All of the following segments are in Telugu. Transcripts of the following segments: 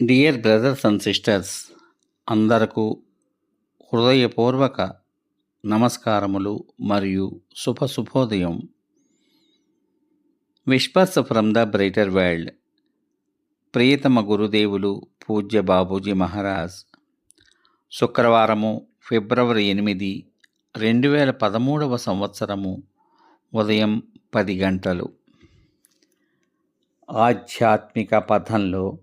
డియర్ బ్రదర్స్ అండ్ సిస్టర్స్, అందరకు హృదయపూర్వక నమస్కారములు మరియు శుభోదయం. Whispers from the brighter world. ప్రియతమ గురుదేవులు పూజ్య బాబూజీ మహారాజ్ శుక్రవారము ఫిబ్రవరి 8, 2013 సంవత్సరము ఉదయం 10 గంటలు. ఆధ్యాత్మిక పథంలో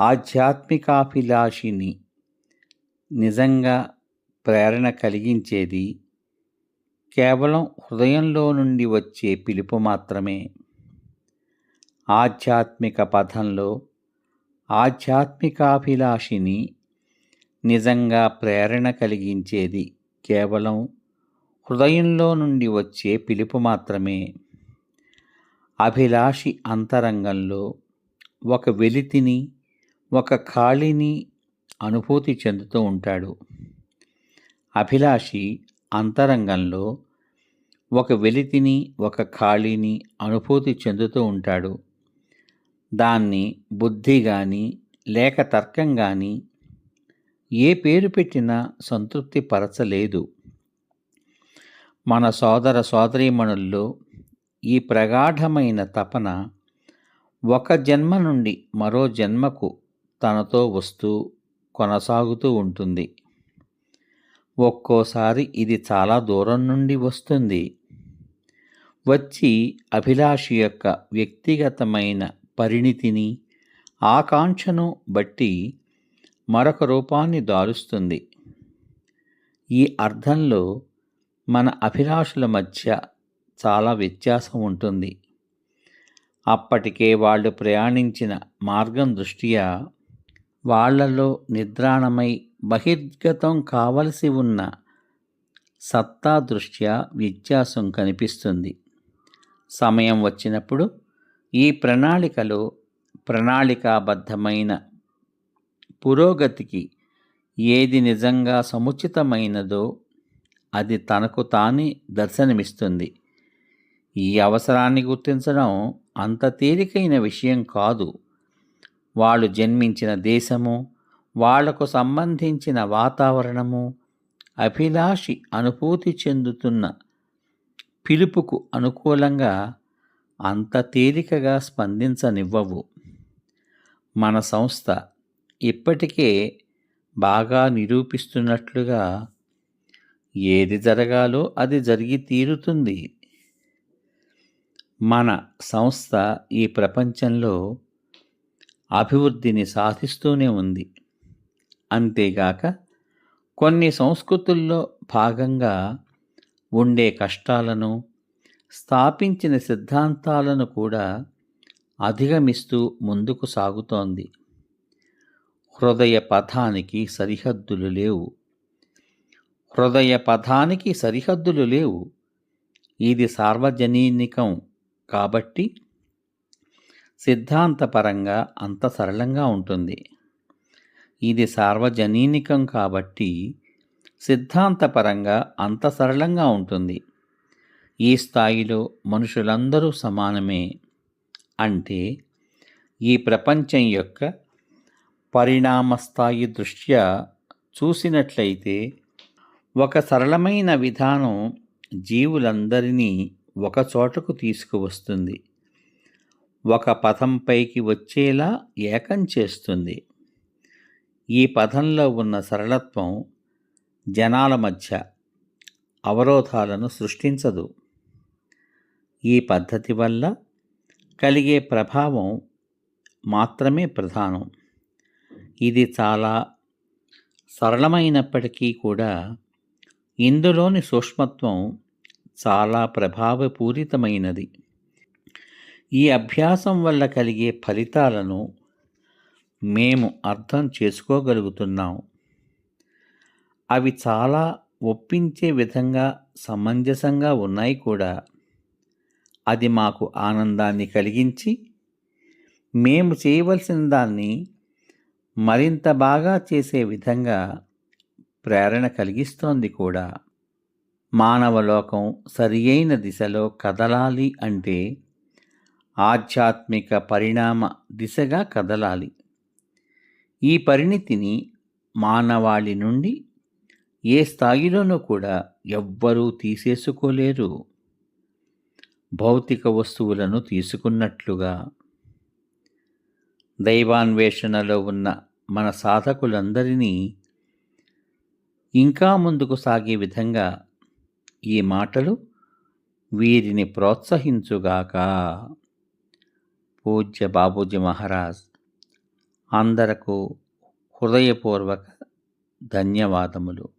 ఆధ్యాత్మికాభిలాషిని నిజంగా ప్రేరణ కలిగించేది కేవలం హృదయంలో నుండి వచ్చే పిలుపు మాత్రమే. ఆధ్యాత్మిక పథంలో ఆధ్యాత్మికాభిలాషిని నిజంగా ప్రేరణ కలిగించేది కేవలం హృదయంలో నుండి వచ్చే పిలుపు మాత్రమే. అభిలాషి అంతరంగంలో ఒక వెలితిని, ఒక ఖాళీని అనుభూతి చెందుతూ ఉంటాడు. అభిలాషి అంతరంగంలో ఒక వెలితిని, ఒక ఖాళీని అనుభూతి చెందుతూ ఉంటాడు. దాన్ని బుద్ధి కానీ లేక తర్కం కానీ ఏ పేరు పెట్టినా సంతృప్తి పరచలేదు. మన సోదర సోదరీమణుల్లో ఈ ప్రగాఢమైన తపన ఒక జన్మ నుండి మరో జన్మకు తనతో వస్తూ కొనసాగుతూ ఉంటుంది. ఒక్కోసారి ఇది చాలా దూరం నుండి వస్తుంది. వచ్చి అభిలాషి యొక్క వ్యక్తిగతమైన పరిణితిని, ఆకాంక్షను బట్టి మరొక రూపాన్ని దాలుస్తుంది. ఈ అర్థంలో మన అభిలాషుల మధ్య చాలా వ్యత్యాసం ఉంటుంది. అప్పటికే వాళ్ళు ప్రయాణించిన మార్గం దృష్ట్యా వాళ్లలో నిద్రాణమై బహిర్గతం కావలసి ఉన్న సత్తా దృష్ట్యా వ్యత్యాసం కనిపిస్తుంది. సమయం వచ్చినప్పుడు ఈ ప్రణాళికలో ప్రణాళికాబద్ధమైన పురోగతికి ఏది నిజంగా సముచితమైనదో అది తనకు తానే దర్శనమిస్తుంది. ఈ అవసరాన్ని గుర్తించడం అంత తేలికైన విషయం కాదు. వాళ్ళు జన్మించిన దేశము, వాళ్లకు సంబంధించిన వాతావరణము, అభిలాషి అనుభూతి చెందుతున్న పిలుపుకు అనుకూలంగా అంత తేలికగా స్పందించనివ్వవు. మన సంస్థ ఇప్పటికే బాగా నిరూపిస్తున్నట్లుగా ఏది జరగాలో అది జరిగి తీరుతుంది. మన సంస్థ ఈ ప్రపంచంలో అభివృద్ధిని సాధిస్తూనే ఉంది. అంతేగాక కొన్ని సంస్కృతుల్లో భాగంగా ఉండే కష్టాలను, స్థాపించిన సిద్ధాంతాలను కూడా అధిగమిస్తూ ముందుకు సాగుతోంది. హృదయ పథానికి సరిహద్దులు లేవు. హృదయ పథానికి సరిహద్దులు లేవు. ఇది సార్వజనీనికం కాబట్టి సిద్ధాంతపరంగా అంత సరళంగా ఉంటుంది. ఇది సార్వజనీనికం కాబట్టి సిద్ధాంతపరంగా అంత సరళంగా ఉంటుంది. ఈ స్థాయిలో మనుషులందరూ సమానమే. అంటే ఈ ప్రపంచం యొక్క పరిణామ స్థాయి దృష్ట్యా చూసినట్లయితే ఒక సరళమైన విధానం జీవులందరినీ ఒక చోటకు తీసుకువస్తుంది. ఒక పథంపైకి వచ్చేలా ఏకం చేస్తుంది. ఈ పథంలో ఉన్న సరళత్వం జనాల మధ్య అవరోధాలను సృష్టించదు. ఈ పద్ధతి వల్ల కలిగే ప్రభావం మాత్రమే ప్రధానం. ఇది చాలా సరళమైనప్పటికీ కూడా ఇందులోని సూక్ష్మత్వం చాలా ప్రభావపూరితమైనది. ఈ అభ్యాసం వల్ల కలిగే ఫలితాలను మేము అర్థం చేసుకోగలుగుతున్నాం. అవి చాలా ఒప్పించే విధంగా సమంజసంగా ఉన్నాయి కూడా. అది మాకు ఆనందాన్ని కలిగించి మేము చేయవలసిన దాన్ని మరింత బాగా చేసే విధంగా ప్రేరణ కలిగిస్తోంది కూడా. మానవలోకం సరియైన దిశలో కదలాలి అంటే ఆధ్యాత్మిక పరిణామ దిశగా కదలాలి. ఈ పరిణితిని మానవాళి నుండి ఏ స్థాయిలోనూ కూడా ఎవ్వరూ తీసేసుకోలేరు. భౌతిక వస్తువులను తీసుకున్నట్లుగా దైవాన్వేషణలో ఉన్న మన సాధకులందరినీ ఇంకా ముందుకు సాగే విధంగా ఈ మాటలు వీరిని ప్రోత్సహించుగాక. పూజ్య బాబూజీ మహారాజ్ అందరకు హృదయపూర్వక ధన్యవాదములు.